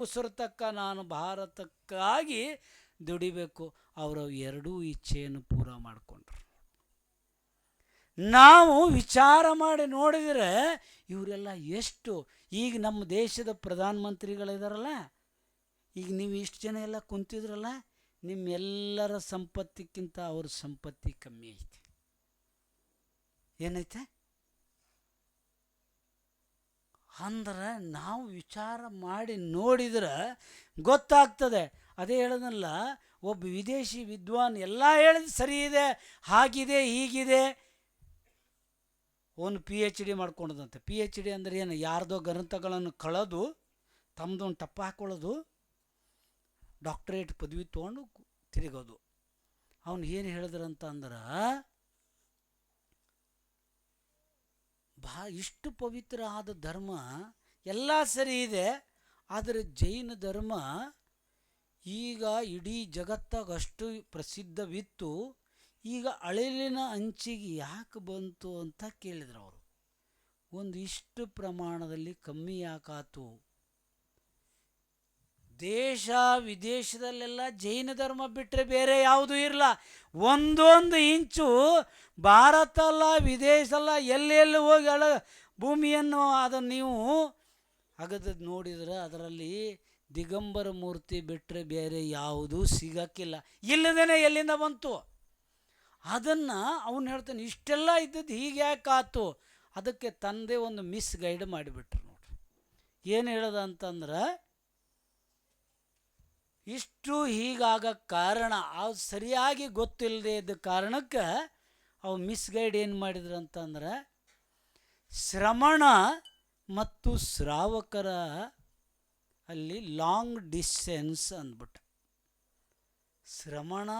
ಉಸಿರ್ತಕ್ಕ ನಾನು ಭಾರತಕ್ಕಾಗಿ ದುಡಿಬೇಕು. ಅವರು ಎರಡೂ ಇಚ್ಛೆಯನ್ನು ಪೂರ ಮಾಡಿಕೊಂಡ್ರು. ನಾವು ವಿಚಾರ ಮಾಡಿ ನೋಡಿದರೆ ಇವರೆಲ್ಲ ಎಷ್ಟು, ಈಗ ನಮ್ಮ ದೇಶದ ಪ್ರಧಾನಮಂತ್ರಿಗಳಿದಾರಲ್ಲ, ಈಗ ನೀವು ಇಷ್ಟು ಜನ ಎಲ್ಲ ಕುಂತಿದ್ರಲ್ಲ, ನಿಮ್ಮೆಲ್ಲರ ಸಂಪತ್ತಿಕ್ಕಿಂತ ಅವ್ರ ಸಂಪತ್ತಿ ಕಮ್ಮಿ ಐತೆ. ಏನೈತೆ ಅಂದ್ರೆ ನಾವು ವಿಚಾರ ಮಾಡಿ ನೋಡಿದ್ರೆ ಗೊತ್ತಾಗ್ತದೆ. ಅದೇ ಹೇಳೋದಲ್ಲ, ಒಬ್ಬ ವಿದೇಶಿ ವಿದ್ವಾನ್ ಎಲ್ಲ ಹೇಳಿದ್ ಸರಿ ಇದೆ, ಹಾಗಿದೆ ಹೀಗಿದೆ. ಒಂದು PhD ಮಾಡ್ಕೊಂಡದಂತೆ. PhD ಅಂದರೆ ಏನು? ಯಾರ್ದೋ ಗ್ರಂಥಗಳನ್ನು ಕಳೆದು ತಮ್ಮದೊಂದು ಟಪ್ಪ ಹಾಕೊಳ್ಳೋದು, ಡಾಕ್ಟರೇಟ್ ಪದವಿ ತೊಗೊಂಡು ತಿರುಗೋದು. ಅವನು ಏನು ಹೇಳಿದ್ರಂತ ಅಂದ್ರೆ, ಇಷ್ಟು ಪವಿತ್ರ ಆದ ಧರ್ಮ ಎಲ್ಲ ಸರಿ ಇದೆ, ಆದರೆ ಜೈನ ಧರ್ಮ ಈಗ ಇಡೀ ಜಗತ್ತಾಗ ಅಷ್ಟು ಪ್ರಸಿದ್ಧವಿತ್ತು, ಈಗ ಅಳಿಲಿನ ಅಂಚಿಗೆ ಯಾಕೆ ಬಂತು ಅಂತ ಕೇಳಿದ್ರು ಅವರು. ಒಂದು ಇಷ್ಟು ಪ್ರಮಾಣದಲ್ಲಿ ಕಮ್ಮಿ ಯಾಕಾತು? ದೇಶ ವಿದೇಶದಲ್ಲೆಲ್ಲ ಜೈನ ಧರ್ಮ ಬಿಟ್ಟರೆ ಬೇರೆ ಯಾವುದೂ ಇರಲ್ಲ. ಒಂದೊಂದು ಇಂಚು ಭಾರತ ಅಲ್ಲ ವಿದೇಶ ಅಲ್ಲ, ಎಲ್ಲೆಲ್ಲಿ ಹೋಗಿ ಭೂಮಿಯನ್ನು ಅದನ್ನು ನೀವು ಅಗದು ನೋಡಿದ್ರೆ ಅದರಲ್ಲಿ ದಿಗಂಬರ ಮೂರ್ತಿ ಬಿಟ್ಟರೆ ಬೇರೆ ಯಾವುದೂ ಸಿಗಕ್ಕಿಲ್ಲ. ಇಲ್ಲದೇನೆ ಎಲ್ಲಿಂದ ಬಂತು? ಅದನ್ನು ಅವನು ಹೇಳ್ತಾನೆ, ಇಷ್ಟೆಲ್ಲ ಇದ್ದದ್ದು ಹೀಗೆ ಯಾಕಾತು? ಅದಕ್ಕೆ ತಂದೆ ಒಂದು ಮಿಸ್ ಗೈಡ್ ಮಾಡಿಬಿಟ್ರು ನೋಡ್ರಿ. ಏನು ಹೇಳೋದ ಅಂತಂದ್ರೆ, ಇಷ್ಟು ಹೀಗಾಗಕ್ಕೆ ಕಾರಣ ಅವು ಸರಿಯಾಗಿ ಗೊತ್ತಿಲ್ಲದೆ ಇದ್ದ ಕಾರಣಕ್ಕೆ ಅವು ಮಿಸ್ ಗೈಡ್ ಏನು ಮಾಡಿದ್ರು ಅಂತಂದ್ರೆ, ಶ್ರಮಣ ಮತ್ತು ಶ್ರಾವಕರ ಅಲ್ಲಿ ಲಾಂಗ್ ಡಿಸ್ಟೆನ್ಸ್ ಅಂದ್ಬಿಟ್ಟ. ಶ್ರಮಣ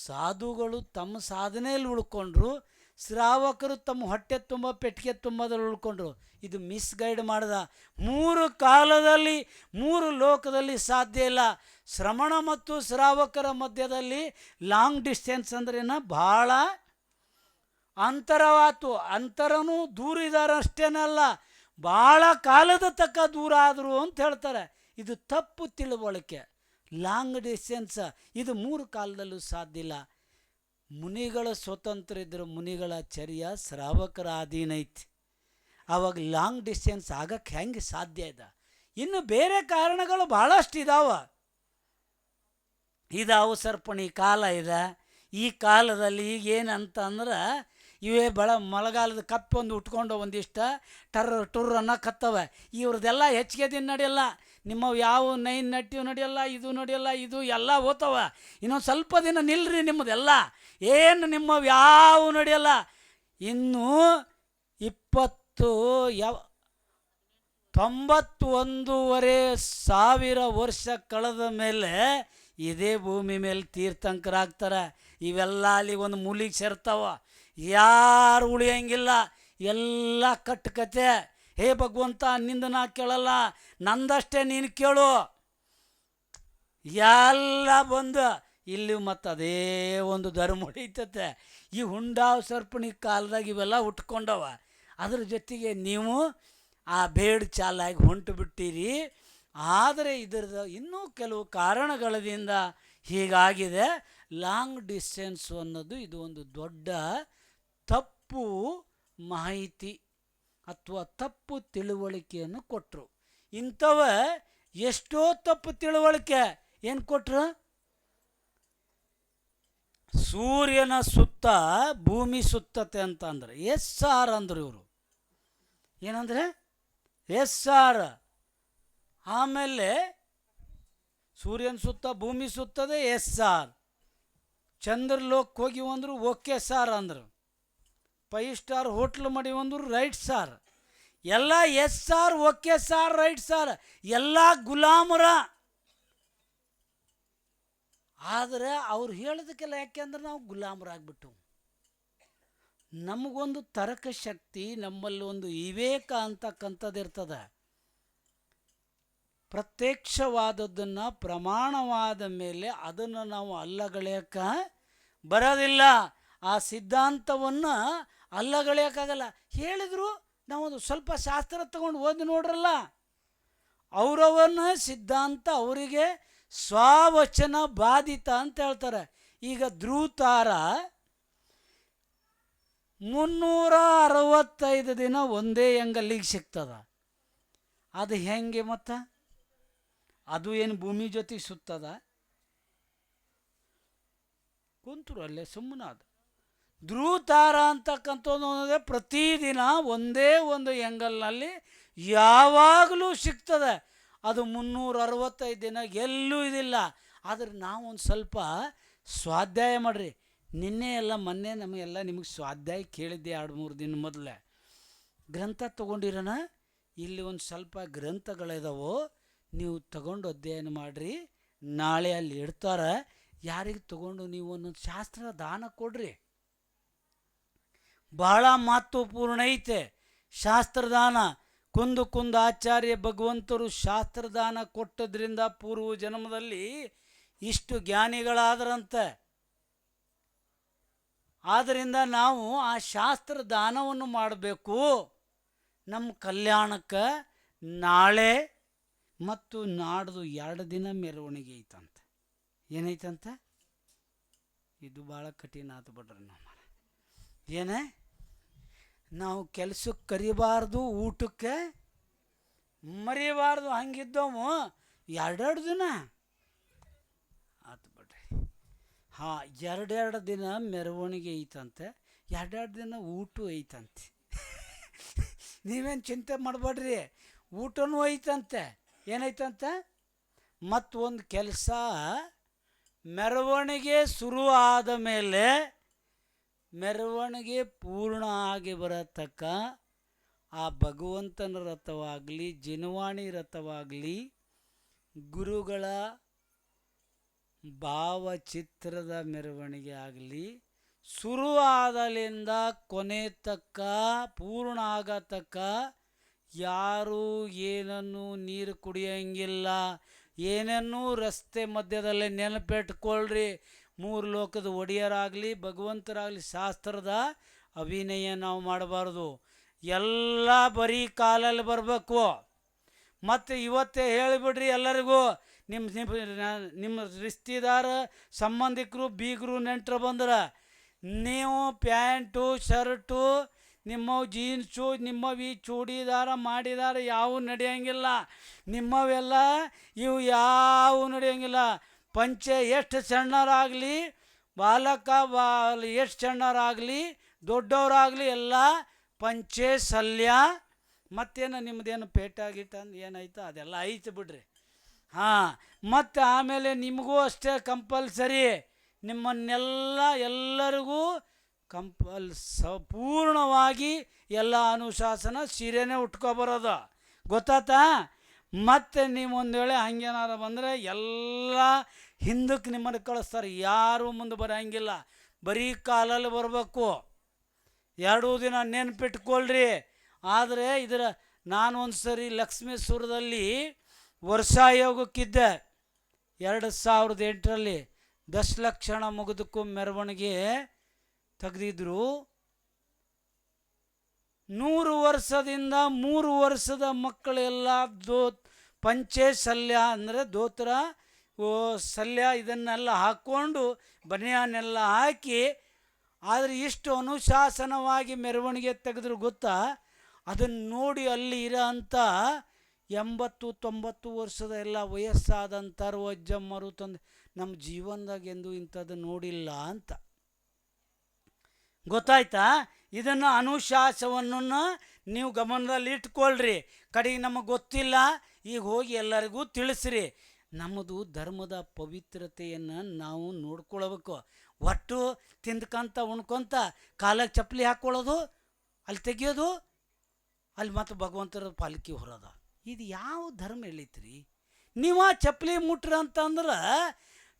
ಸಾಧುಗಳು ತಮ್ಮ ಸಾಧನೆಯಲ್ಲಿ ಉಳ್ಕೊಂಡ್ರು, ಶ್ರಾವಕರು ತಮ್ಮ ಹೊಟ್ಟೆ ತುಂಬ ಪೆಟ್ಟಿಗೆ ತುಂಬದಲ್ಲಿ ಉಳ್ಕೊಂಡ್ರು. ಇದು ಮಿಸ್ ಗೈಡ್ ಮಾಡ್ದ. 3 ಕಾಲದಲ್ಲಿ 3 ಲೋಕದಲ್ಲಿ ಸಾಧ್ಯ ಇಲ್ಲ. ಶ್ರಮಣ ಮತ್ತು ಶ್ರಾವಕರ ಮಧ್ಯದಲ್ಲಿ ಲಾಂಗ್ ಡಿಸ್ಟೆನ್ಸ್ ಅಂದ್ರೇನ ಭಾಳ ಅಂತರವಾತು. ಅಂತರನೂ ದೂರ ಇದ್ದಾರೆ ಅಷ್ಟೇನಲ್ಲ, ಭಾಳ ಕಾಲದ ತಕ್ಕ ದೂರ ಆದರು ಅಂತ ಹೇಳ್ತಾರೆ. ಇದು ತಪ್ಪು ತಿಳುವಳಿಕೆ. ಲಾಂಗ್ ಡಿಸ್ಟೆನ್ಸ್ ಇದು 3 ಕಾಲದಲ್ಲೂ ಸಾಧ್ಯ ಇಲ್ಲ. ಮುನಿಗಳ ಸ್ವತಂತ್ರ ಇದ್ದರೆ ಮುನಿಗಳ ಚರ್ಯ ಶ್ರಾವಕರ ಅಧೀನ ಐತಿ. ಆವಾಗ ಲಾಂಗ್ ಡಿಸ್ಟೆನ್ಸ್ ಆಗಕ್ಕೆ ಹೆಂಗೆ ಸಾಧ್ಯ ಇದೆ? ಇನ್ನು ಬೇರೆ ಕಾರಣಗಳು ಭಾಳಷ್ಟು ಇದಾವು ಸರಪಣಿ ಕಾಲ ಇದೆ. ಈ ಕಾಲದಲ್ಲಿ ಈಗೇನಂತ ಅಂದ್ರೆ, ಇವೇ ಮಳೆಗಾಲದ ಕಪ್ಪು ಒಂದು ಉಟ್ಕೊಂಡು ಒಂದಿಷ್ಟು ಟುರ್ ಅನ್ನಕತ್ತವೆ. ಇವ್ರದ್ದೆಲ್ಲ ಹೆಚ್ಚಿಗೆ ದಿನ ನಡೆಯಲ್ಲ. ನಿಮ್ಮವು ಯಾವ 9 ನಟ್ಟಿವು ನಡೆಯಲ್ಲ, ಇದು ನಡೆಯಲ್ಲ, ಇದು ಎಲ್ಲ ಹೋತವ. ಇನ್ನೊಂದು ಸ್ವಲ್ಪ ದಿನ ನಿಲ್ರಿ, ನಿಮ್ಮದೆಲ್ಲ ಏನು ನಿಮ್ಮವು ಯಾವ ನಡೆಯಲ್ಲ. ಇನ್ನೂ 91,500 ವರ್ಷ ಕಳೆದ ಮೇಲೆ ಇದೇ ಭೂಮಿ ಮೇಲೆ ತೀರ್ಥಂಕರಾಗ್ತಾರೆ. ಇವೆಲ್ಲ ಅಲ್ಲಿ ಒಂದು ಮೂಲಿಗೆ ಸೇರ್ತಾವ, ಯಾರು ಉಳಿಯಂಗಿಲ್ಲ. ಎಲ್ಲ ಕಟ್ಟುಕತೆ. ಹೇ ಭಗವಂತ, ನಿಂದ ನಾ ಕೇಳಲ್ಲ, ನಂದಷ್ಟೇ ನೀನು ಕೇಳು. ಎಲ್ಲ ಬಂದು ಇಲ್ಲಿ ಮತ್ತು ಅದೇ ಒಂದು ಧರ್ಮ ಹೊಡಿತತೆ. ಈ ಹುಂಡಾವ್ ಸರ್ಪಣಿ ಕಾಲದಾಗ ಇವೆಲ್ಲ ಉಟ್ಕೊಂಡವ. ಅದ್ರ ಜೊತೆಗೆ ನೀವು ಆ ಬೇಡ ಚಾಲಾಗಿ ಹೊಂಟು ಬಿಟ್ಟಿರಿ. ಆದರೆ ಇದರದ ಇನ್ನೂ ಕೆಲವು ಕಾರಣಗಳಿಂದ ಹೀಗಾಗಿದೆ. ಲಾಂಗ್ ಡಿಸ್ಟೆನ್ಸ್ ಅನ್ನೋದು ಇದು ಒಂದು ದೊಡ್ಡ ತಪ್ಪು ಮಾಹಿತಿ ಅಥವಾ ತಪ್ಪು ತಿಳುವಳಿಕೆಯನ್ನು ಕೊಟ್ಟರು. ಇಂಥವ ಎಷ್ಟೋ ತಪ್ಪು ತಿಳುವಳಿಕೆ ಏನು ಕೊಟ್ಟರು? ಸೂರ್ಯನ ಸುತ್ತ ಭೂಮಿ ಸುತ್ತತೆ ಅಂತ ಅಂದ್ರೆ SR ಅಂದರು ಇವರು. ಏನಂದರೆ SR. ಆಮೇಲೆ ಸೂರ್ಯನ ಸುತ್ತ ಭೂಮಿ ಸುತ್ತದೆ SR. ಚಂದ್ರಲೋಕಕ್ಕೆ ಹೋಗಿ ಅಂದರು ಓಕೆ ಸಾರ್ ಅಂದರು. 5 ಸ್ಟಾರ್ ಹೋಟ್ಲ್ ಮಾಡಿ ಅಂದರು ರೈಟ್ ಸಾರ್. ಎಲ್ಲ SR okay sir right sir, ಎಲ್ಲ ಗುಲಾಮರ. ಆದರೆ ಅವ್ರು ಹೇಳೋದಕ್ಕೆಲ್ಲ ಯಾಕೆಂದ್ರೆ ನಾವು ಗುಲಾಮರಾಗ್ಬಿಟ್ಟು. ನಮಗೊಂದು ತರ್ಕ ಶಕ್ತಿ, ನಮ್ಮಲ್ಲಿ ಒಂದು ವಿವೇಕ ಅಂತಕ್ಕಂಥದ್ದು ಇರ್ತದೆ. ಪ್ರತ್ಯಕ್ಷವಾದದ್ದನ್ನು ಪ್ರಮಾಣವಾದ ಮೇಲೆ ಅದನ್ನು ನಾವು ಅಲ್ಲಗಳೆಯೋಕ್ಕೆ ಬರೋದಿಲ್ಲ. ಆ ಸಿದ್ಧಾಂತವನ್ನು ಅಲ್ಲಗಳೆಯೋಕ್ಕಾಗಲ್ಲ. ಹೇಳಿದ್ರು ನಾವು ಒಂದು ಸ್ವಲ್ಪ ಶಾಸ್ತ್ರ ತಗೊಂಡು ಓದಿ ನೋಡ್ರಲ್ಲ, ಅವರವನ್ನ ಸಿದ್ಧಾಂತ ಅವರಿಗೆ ಸ್ವವಚನ ಬಾಧಿತ ಅಂತ ಹೇಳ್ತಾರೆ. ಈಗ ಧ್ರುವತಾರ 365 ದಿನ ಒಂದೇ ಎಂಗಲ್ಲಿಗೆ ಸಿಗ್ತದ. ಅದು ಹೆಂಗೆ ಮತ್ತು ಅದು ಏನು ಭೂಮಿ ಜೊತೆಗೆ ಸುತ್ತದ? ಕುಂತರು ಅಲ್ಲೇ ಸುಮ್ಮನೆ. ಅದು ಧ್ರುವತಾರ ಅಂತಕ್ಕಂಥದ್ದು ಅನ್ನೋದೇ ಪ್ರತಿದಿನ ಒಂದೇ ಒಂದು ಎಂಗಲ್ನಲ್ಲಿ ಯಾವಾಗಲೂ ಸಿಗ್ತದೆ. ಅದು 365 ದಿನ ಎಲ್ಲೂ ಇದಿಲ್ಲ. ಆದರೆ ನಾವು ಒಂದು ಸ್ವಲ್ಪ ಸ್ವಾಧ್ಯಾಯ ಮಾಡಿರಿ. ನಿನ್ನೆ ಎಲ್ಲ ಮೊನ್ನೆ ನಮಗೆಲ್ಲ ನಿಮಗೆ ಸ್ವಾಧ್ಯಾಯ ಕೇಳಿದ್ದೆ 2-3 ದಿನ ಮೊದಲೇ. ಗ್ರಂಥ ತೊಗೊಂಡಿರೋಣ. ಇಲ್ಲಿ ಒಂದು ಸ್ವಲ್ಪ ಗ್ರಂಥಗಳಿದಾವೆ, ನೀವು ತಗೊಂಡು ಅಧ್ಯಯನ ಮಾಡಿರಿ. ನಾಳೆ ಅಲ್ಲಿ ಇಡ್ತಾರೆ. ಯಾರಿಗೆ ತಗೊಂಡು ನೀವು ಒಂದೊಂದು ಶಾಸ್ತ್ರ ದಾನ ಕೊಡ್ರಿ. ಭಾಳ ಮಹತ್ವಪೂರ್ಣ ಐತೆ ಶಾಸ್ತ್ರದಾನ. ಕುಂದು ಆಚಾರ್ಯ ಭಗವಂತರು ಶಾಸ್ತ್ರದಾನ ಕೊಟ್ಟದ್ರಿಂದ ಪೂರ್ವ ಜನ್ಮದಲ್ಲಿ ಇಷ್ಟು ಜ್ಞಾನಿಗಳಾದರಂತೆ. ಆದ್ದರಿಂದ ನಾವು ಆ ಶಾಸ್ತ್ರ ದಾನವನ್ನು ಮಾಡಬೇಕು. ನಮ್ಮ ಕಲ್ಯಾಣಕ್ಕೆ ನಾಳೆ ಮತ್ತು ನಾಡ್ದು 2 ದಿನ ಮೆರವಣಿಗೆ ಐತಂತೆ. ಏನೈತಂತೆ? ಇದು ಭಾಳ ಕಠಿಣ ಆತು ಬಿಡ್ರಿ. ಏನೇ ನಾವು ಕೆಲಸಕ್ಕೆ ಕರಿಬಾರ್ದು, ಊಟಕ್ಕೆ ಮರಿಬಾರ್ದು. ಹಂಗಿದ್ದವು 2 ದಿನ ಆತು ಬಿಡ್ರಿ. ಹಾಂ, 2 ದಿನ ಮೆರವಣಿಗೆ ಐತಂತೆ, 2 ದಿನ ಊಟ ಐತಂತೆ. ನೀವೇನು ಚಿಂತೆ ಮಾಡಬೇಡ್ರಿ, ಊಟನೂ ಐತಂತೆ. ಏನೈತಂತೆ? ಮತ್ತು ಒಂದು ಕೆಲಸ, ಮೆರವಣಿಗೆ ಶುರು ಆದ ಮೇಲೆ ಮೆರವಣಿಗೆ ಪೂರ್ಣ ಆಗಿ ಬರತಕ್ಕ ಆ ಭಗವಂತನ ರಥವಾಗಲಿ, ಜಿನವಾಣಿ ರಥವಾಗಲಿ, ಗುರುಗಳ ಭಾವಚಿತ್ರದ ಮೆರವಣಿಗೆ ಆಗಲಿ, ಶುರು ಆದಲಿಂದ ಕೊನೆ ತಕ್ಕ ಪೂರ್ಣ ಆಗತಕ್ಕ ಯಾರೂ ಏನನ್ನೂ ನೀರು ಕುಡಿಯೋಂಗಿಲ್ಲ. ಏನನ್ನೂ ರಸ್ತೆ ಮಧ್ಯದಲ್ಲೇ ನೆನಪಿಟ್ಕೊಳ್ರಿ. 3 ಲೋಕದ ಒಡೆಯರಾಗಲಿ, ಭಗವಂತರಾಗಲಿ ಶಾಸ್ತ್ರದ ಅಭಿನಯ ನಾವು ಮಾಡಬಾರ್ದು. ಎಲ್ಲ ಬರೀ ಕಾಲಲ್ಲಿ ಬರಬೇಕು. ಮತ್ತು ಇವತ್ತೇ ಹೇಳಿಬಿಡ್ರಿ ಎಲ್ಲರಿಗೂ, ನಿಮ್ಮ ರಿಶ್ತೆದಾರ ಸಂಬಂಧಿಕರು ಬೀಗರು ನೆಂಟರು ಬಂದ್ರೆ, ನೀವು ಪ್ಯಾಂಟು ಶರ್ಟು, ನಿಮ್ಮವು ಜೀನ್ಸು, ನಿಮ್ಮವು ಈ ಚೂಡಿದಾರ ಮಾಡಿದಾರ ಯಾವೂ ನಡೆಯೋಂಗಿಲ್ಲ. ನಿಮ್ಮವೆಲ್ಲ ಇವು ಯಾವೂ ನಡೆಯೋಂಗಿಲ್ಲ. ಪಂಚೆ ಎಷ್ಟು ಸಣ್ಣರಾಗಲಿ, ಬಾಲಕ ಎಷ್ಟು ಸಣ್ಣರಾಗಲಿ, ದೊಡ್ಡವರಾಗಲಿ ಎಲ್ಲ ಪಂಚೆ ಸಲ್ಯ. ಮತ್ತೇನು ನಿಮ್ಮದೇನು ಪೇಟ ಗೀಟ ಏನಾಯ್ತು ಅದೆಲ್ಲ ಐತೆ ಬಿಡ್ರಿ. ಹಾಂ, ಮತ್ತು ಆಮೇಲೆ ನಿಮಗೂ ಅಷ್ಟೇ ಕಂಪಲ್ಸರಿ. ನಿಮ್ಮನ್ನೆಲ್ಲ ಎಲ್ಲರಿಗೂ ಪೂರ್ಣವಾಗಿ ಎಲ್ಲ ಅನುಶಾಸನ ಸೀರೆನೇ ಉಟ್ಕೊಬರೋದು. ಗೊತ್ತಾತಾ? ಮತ್ತು ನೀವು ಒಂದು ವೇಳೆ ಹಂಗೇನಾರ ಬಂದರೆ ಎಲ್ಲ ಹಿಂದಕ್ಕೆ ನಿಮ್ಮನ್ನು ಕಳಿಸ್ತಾರೆ. ಯಾರೂ ಮುಂದೆ ಬರೋಂಗಿಲ್ಲ. ಬರೀ ಕಾಲಲ್ಲಿ ಬರಬೇಕು. 2 ದಿನ ನೆನ್ಪಿಟ್ಕೊಳ್ರಿ. ಆದರೆ ನಾನು ಒಂದು ಸರಿ ಲಕ್ಷ್ಮೇಶ್ವರದಲ್ಲಿ ವರ್ಷಾಯೋಗಕ್ಕಿದ್ದೆ 2008ರಲ್ಲಿ. ದಶಲಕ್ಷಣ ಮುಗಿದಕ್ಕೂ ಮೆರವಣಿಗೆ ತೆಗೆದಿದ್ರು. 100 ವರ್ಷದಿಂದ 3 ವರ್ಷದ ಮಕ್ಕಳೆಲ್ಲ ಪಂಚೆ ಸಲ್ಯ ಅಂದರೆ ದೋತ್ರ ಸಲ್ಯ ಇದನ್ನೆಲ್ಲ ಹಾಕ್ಕೊಂಡು ಬನಿಯಾನೆಲ್ಲ ಹಾಕಿ, ಆದರೆ ಇಷ್ಟು ಅನುಶಾಸನವಾಗಿ ಮೆರವಣಿಗೆ ತೆಗೆದ್ರು ಗೊತ್ತಾ? ಅದನ್ನು ನೋಡಿ ಅಲ್ಲಿ ಇರೋ ಅಂಥ 80-90 ವರ್ಷದ ಎಲ್ಲ ವಯಸ್ಸಾದಂಥವ್ರು ಅಜ್ಜಮ್ಮರು ತಂದು ನಮ್ಮ ಜೀವನದಾಗ ಎಂದು ಇಂಥದ್ದು ನೋಡಿಲ್ಲ ಅಂತ. ಗೊತ್ತಾಯ್ತಾ? ಇದನ್ನು ಅನುಶಾಸನವನ್ನು ನೀವು ಗಮನದಲ್ಲಿ ಇಟ್ಕೊಳ್ರಿ. ಕಡೆಗೆ ನಮಗೆ ಗೊತ್ತಿಲ್ಲ, ಈಗ ಹೋಗಿ ಎಲ್ಲರಿಗೂ ತಿಳಿಸ್ರಿ. ನಮ್ಮದು ಧರ್ಮದ ಪವಿತ್ರತೆಯನ್ನು ನಾವು ನೋಡ್ಕೊಳ್ಬೇಕು. ಒಟ್ಟು ತಿಂದ್ಕೊಂತ ಉಣ್ಕೊತ ಕಾಲಕ್ಕೆ ಚಪ್ಪಲಿ ಹಾಕ್ಕೊಳ್ಳೋದು, ಅಲ್ಲಿ ತೆಗಿಯೋದು, ಅಲ್ಲಿ ಮತ್ತು ಭಗವಂತರ ಪಾಲಿಕೆ ಹೊರೋದು. ಇದು ಯಾವ ಧರ್ಮ ಹೇಳಿತ್ರಿ? ನೀವು ಆ ಚಪ್ಪಲಿ ಮುಟ್ರಿ ಅಂತಂದ್ರೆ